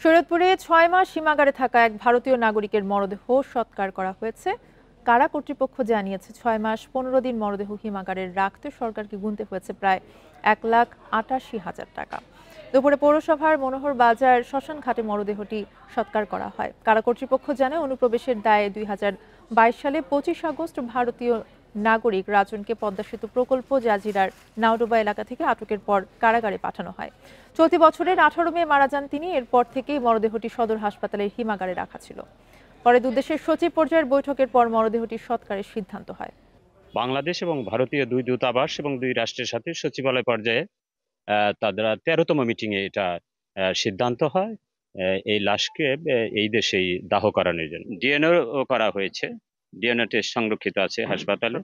শরীয়তপুরে ৬ মাস সীমাগারে থাকা এক ভারতীয় নাগরিকের মরদেহ সৎকার করা হয়েছে। কারা কর্তৃপক্ষ জানিয়েছে ৬ মাস ১৫ দিন মরদেহ হিমাগারে রাখতে সরকারকে গুনতে হয়েছে প্রায় ১,৮৮,০০০ টাকা। দুপুরে পৌরসভার মনোহর বাজার শ্মশান ঘাটে মরদেহটি সৎকার করা হয়। কারা কর্তৃপক্ষ জানায়, অনুপ্রবেশের দায়ে ২০২২ সালে ২৫ আগস্ট ভারতীয় নাগরিক রাজনকে পদ্মা সেতু প্রকল্প জাজিরার নাওডোবা এলাকা থেকে আটকের পর কারাগারে পাঠানো হয়। চলতি বছরের ১৮ মে মারা যান তিনি। এরপর থেকেই মরদেহটি সদর হাসপাতালের হিমাগারে রাখা ছিল। পরে দুদেশের সচিব পর্যায়ের বৈঠকের পর মরদেহটি সৎকারের সিদ্ধান্ত হয়। বাংলাদেশ এবং ভারতীয় দুই দূতাবাস এবং দুই রাষ্ট্রের সাথে সচিবালয় পর্যায়ে তাদের ১৩তম মিটিং এ এটা সিদ্ধান্ত হয় এই লাশকে এই দেশেই দাহ করানোর জন্য। ডিএনএ করা হয়েছে, ডিএনএ টেস্ট সংরক্ষিত আছে হাসপাতালে।